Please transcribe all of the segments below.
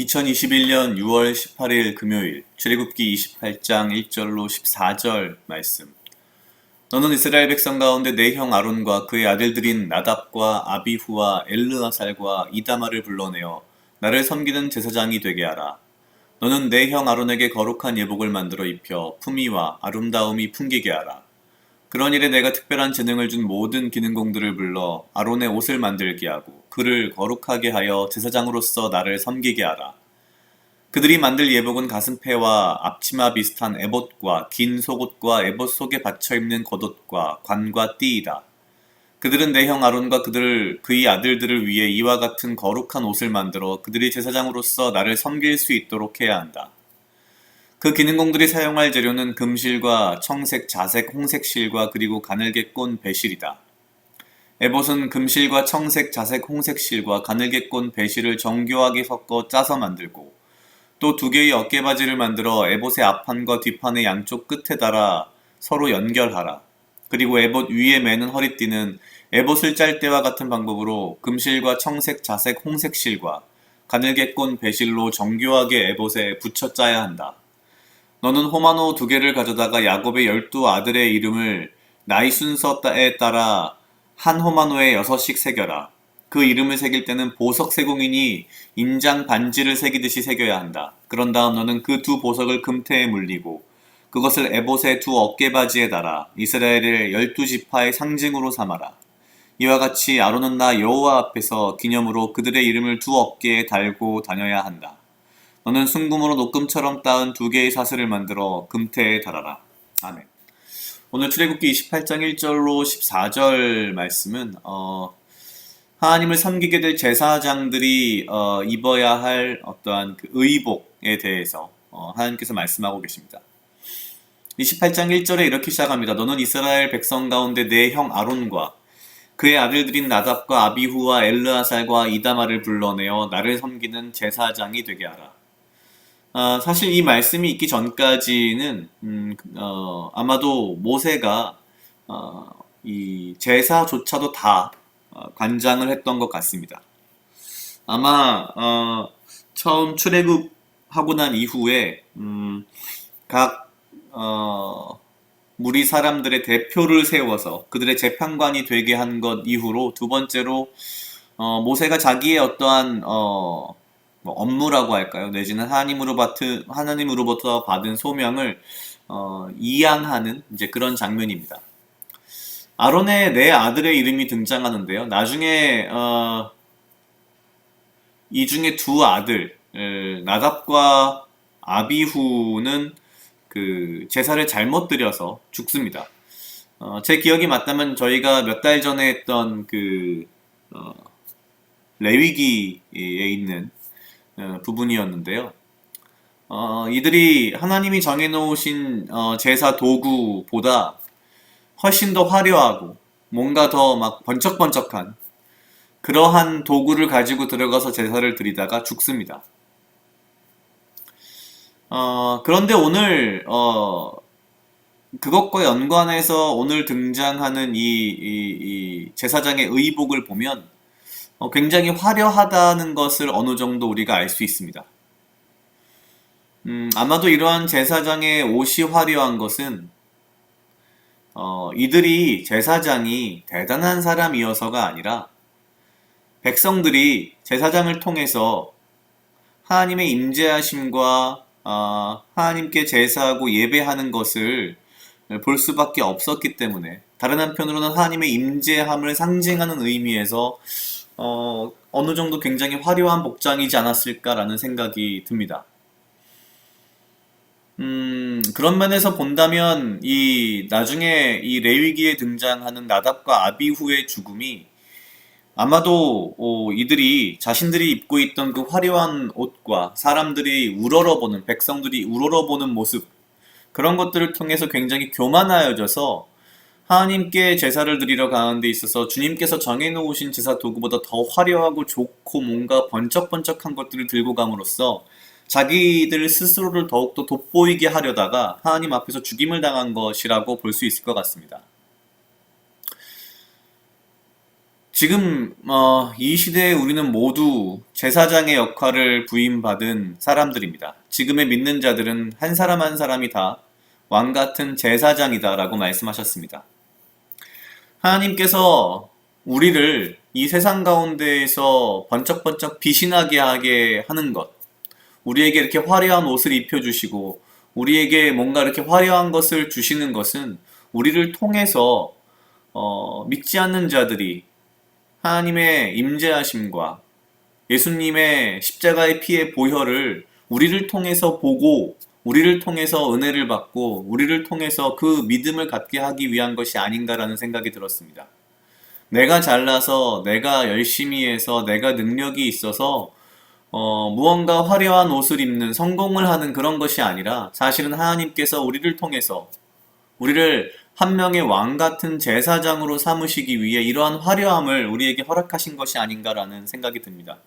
2021년 6월 18일 금요일 출애굽기 28장 1절로 14절 말씀. 너는 이스라엘 백성 가운데 내 형 아론과 그의 아들들인 나답과 아비후와 엘르아살과 이다말을 불러내어 나를 섬기는 제사장이 되게 하라. 너는 내 형 아론에게 거룩한 예복을 만들어 입혀 품위와 아름다움이 풍기게 하라. 그런 일에 내가 특별한 재능을 준 모든 기능공들을 불러 아론의 옷을 만들게 하고 그를 거룩하게 하여 제사장으로서 나를 섬기게 하라. 그들이 만들 예복은 가슴패와 앞치마 비슷한 에봇과 긴 속옷과 에봇 속에 받쳐 입는 겉옷과 관과 띠이다. 그들은 내 형 아론과 그의 아들들을 위해 이와 같은 거룩한 옷을 만들어 그들이 제사장으로서 나를 섬길 수 있도록 해야 한다. 그 기능공들이 사용할 재료는 금실과 청색, 자색, 홍색 실과 그리고 가늘게 꼰 배실이다. 에봇은 금실과 청색, 자색, 홍색 실과 가늘게 꼰 배실을 정교하게 섞어 짜서 만들고 또 두 개의 어깨바지를 만들어 에봇의 앞판과 뒷판의 양쪽 끝에 달아 서로 연결하라. 그리고 에봇 위에 매는 허리띠는 에봇을 짤 때와 같은 방법으로 금실과 청색, 자색, 홍색 실과 가늘게 꼰 배실로 정교하게 에봇에 붙여 짜야 한다. 너는 호마노 2개를 가져다가 야곱의 12아들의 이름을 나이 순서에 따라 한 호마노에 6씩 새겨라. 그 이름을 새길 때는 보석 세공인이 인장 반지를 새기듯이 새겨야 한다. 그런 다음 너는 그 두 보석을 금태에 물리고 그것을 에봇의 두 어깨바지에 달아 이스라엘의 12지파의 상징으로 삼아라. 이와 같이 아론은 나 여호와 앞에서 기념으로 그들의 이름을 두 어깨에 달고 다녀야 한다. 너는 순금으로 녹금처럼 따은 2개의 사슬을 만들어 금태에 달아라. 아멘. 오늘 출애굽기 28장 1절로 14절 말씀은 하나님을 섬기게 될 제사장들이 입어야 할 어떠한 그 의복에 대해서 하나님께서 말씀하고 계십니다. 28장 1절에 이렇게 시작합니다. 너는 이스라엘 백성 가운데 내 형 아론과 그의 아들들인 나답과 아비후와 엘르아살과 이다말을 불러내어 나를 섬기는 제사장이 되게 하라. 사실 이 말씀이 있기 전까지는 아마도 모세가 이 제사조차도 다 관장을 했던 것 같습니다. 아마 처음 출애굽하고 난 이후에 각 무리 사람들의 대표를 세워서 그들의 재판관이 되게 한 것 이후로 두 번째로 모세가 자기의 어떠한 뭐 업무라고 할까요? 내지는 하나님으로부터 받은 소명을 이양하는 이제 그런 장면입니다. 아론의 네 아들의 이름이 등장하는데요. 나중에 이 중에 두 아들 나답과 아비후는 그 제사를 잘못 드려서 죽습니다. 제 기억이 맞다면 저희가 몇 달 전에 했던 그 레위기에 있는 부분이었는데요. 이들이 하나님이 정해놓으신 제사 도구보다 훨씬 더 화려하고 뭔가 더 막 번쩍번쩍한 그러한 도구를 가지고 들어가서 제사를 드리다가 죽습니다. 그런데 오늘 그것과 연관해서 오늘 등장하는 이 제사장의 의복을 보면 굉장히 화려하다는 것을 어느 정도 우리가 알 수 있습니다. 아마도 이러한 제사장의 옷이 화려한 것은 이들이 제사장이 대단한 사람이어서가 아니라 백성들이 제사장을 통해서 하나님의 임재하심과 하나님께 제사하고 예배하는 것을 볼 수밖에 없었기 때문에 다른 한편으로는 하나님의 임재함을 상징하는 의미에서 어느 정도 굉장히 화려한 복장이지 않았을까라는 생각이 듭니다. 그런 면에서 본다면 나중에 이 레위기에 등장하는 나답과 아비후의 죽음이 아마도 이들이 자신들이 입고 있던 그 화려한 옷과 백성들이 우러러보는 모습 그런 것들을 통해서 굉장히 교만하여져서 하나님께 제사를 드리러 가는 데 있어서 주님께서 정해놓으신 제사 도구보다 더 화려하고 좋고 뭔가 번쩍번쩍한 것들을 들고 감으로써 자기들 스스로를 더욱더 돋보이게 하려다가 하나님 앞에서 죽임을 당한 것이라고 볼 수 있을 것 같습니다. 지금 이 시대에 우리는 모두 제사장의 역할을 부임받은 사람들입니다. 지금의 믿는 자들은 한 사람 한 사람이 다 왕 같은 제사장이다라고 말씀하셨습니다. 하나님께서 우리를 이 세상 가운데에서 번쩍번쩍 빛이 나게 하게 하는 것, 우리에게 이렇게 화려한 옷을 입혀주시고 우리에게 뭔가 이렇게 화려한 것을 주시는 것은 우리를 통해서 믿지 않는 자들이 하나님의 임재하심과 예수님의 십자가의 피의 보혈을 우리를 통해서 보고 우리를 통해서 은혜를 받고 우리를 통해서 그 믿음을 갖게 하기 위한 것이 아닌가라는 생각이 들었습니다. 내가 잘나서 내가 열심히 해서 내가 능력이 있어서 무언가 화려한 옷을 입는 성공을 하는 그런 것이 아니라 사실은 하나님께서 우리를 통해서 우리를 한 명의 왕 같은 제사장으로 삼으시기 위해 이러한 화려함을 우리에게 허락하신 것이 아닌가라는 생각이 듭니다.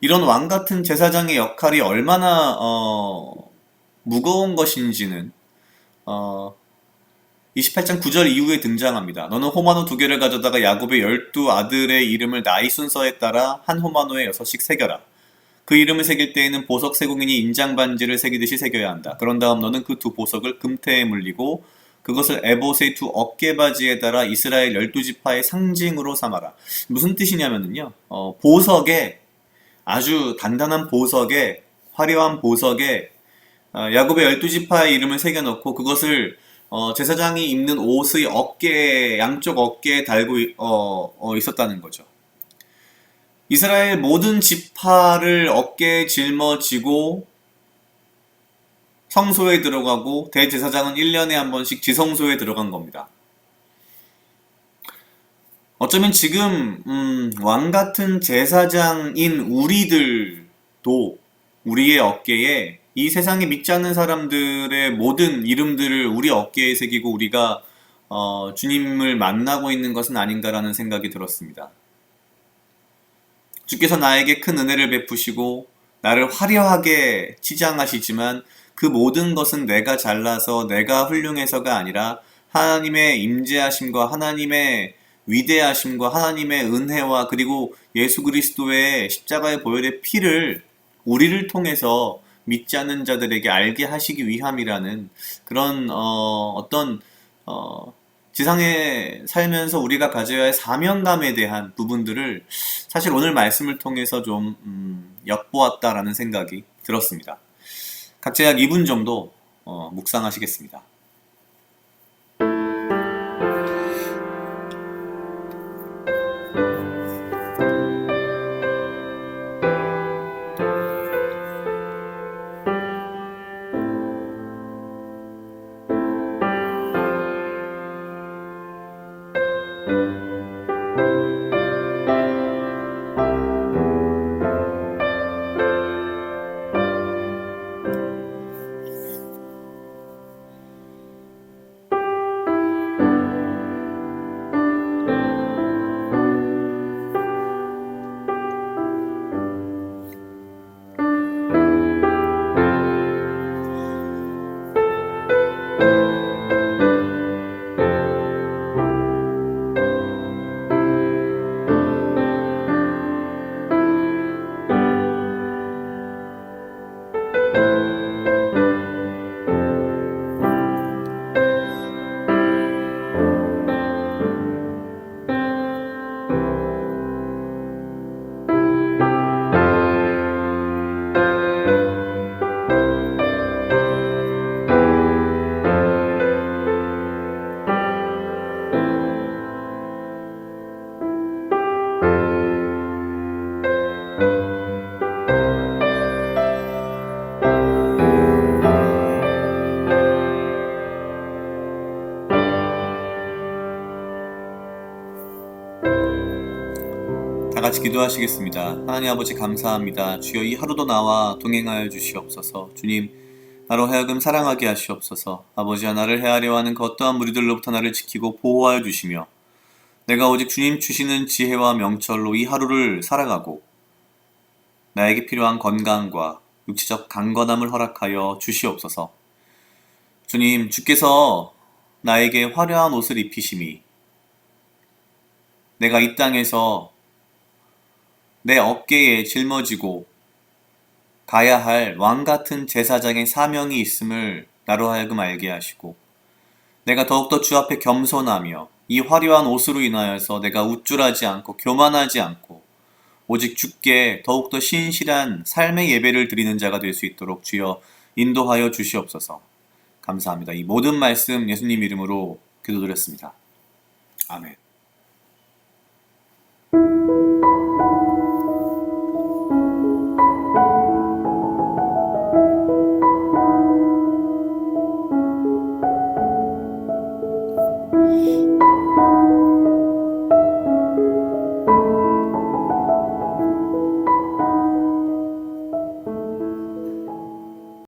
이런 왕 같은 제사장의 역할이 얼마나 무거운 것인지는 28장 9절 이후에 등장합니다. 너는 호마노 2개를 가져다가 야곱의 12아들의 이름을 나이 순서에 따라 한 호마노에 6씩 새겨라. 그 이름을 새길 때에는 보석 세공인이 인장 반지를 새기듯이 새겨야 한다. 그런 다음 너는 그 두 보석을 금태에 물리고 그것을 에봇의 두 어깨바지에 달아 이스라엘 12지파의 상징으로 삼아라. 무슨 뜻이냐면요. 보석에 아주 단단한 보석에 화려한 보석에 야곱의 12지파의 이름을 새겨놓고 그것을 제사장이 입는 옷의 어깨에 양쪽 어깨에 달고 있었다는 거죠. 이스라엘 모든 지파를 어깨에 짊어지고 성소에 들어가고 대제사장은 1년에 한 번씩 지성소에 들어간 겁니다. 어쩌면 지금 왕 같은 제사장인 우리들도 우리의 어깨에 이 세상에 믿지 않는 사람들의 모든 이름들을 우리 어깨에 새기고 우리가 주님을 만나고 있는 것은 아닌가라는 생각이 들었습니다. 주께서 나에게 큰 은혜를 베푸시고 나를 화려하게 치장하시지만 그 모든 것은 내가 잘나서 내가 훌륭해서가 아니라 하나님의 임재하심과 하나님의 위대하심과 하나님의 은혜와 그리고 예수 그리스도의 십자가의 보혈의 피를 우리를 통해서 믿지 않는 자들에게 알게 하시기 위함이라는 그런 지상에 살면서 우리가 가져야 할 사명감에 대한 부분들을 사실 오늘 말씀을 통해서 좀 엿보았다라는 생각이 들었습니다. 각자 약 2분 정도 묵상하시겠습니다. 같이 기도하시겠습니다. 하나님 아버지 감사합니다. 주여 이 하루도 나와 동행하여 주시옵소서. 주님 나로 하여금 사랑하게 하시옵소서. 아버지와 나를 헤아려 하는 그 어떠한 무리들로부터 나를 지키고 보호하여 주시며 내가 오직 주님 주시는 지혜와 명철로 이 하루를 살아가고 나에게 필요한 건강과 육체적 강건함을 허락하여 주시옵소서. 주님 주께서 나에게 화려한 옷을 입히심이 내가 이 땅에서 내 어깨에 짊어지고 가야 할 왕 같은 제사장의 사명이 있음을 나로 하여금 알게 하시고 내가 더욱더 주 앞에 겸손하며 이 화려한 옷으로 인하여서 내가 우쭐하지 않고 교만하지 않고 오직 주께 더욱더 신실한 삶의 예배를 드리는 자가 될 수 있도록 주여 인도하여 주시옵소서. 감사합니다. 이 모든 말씀 예수님 이름으로 기도드렸습니다. 아멘.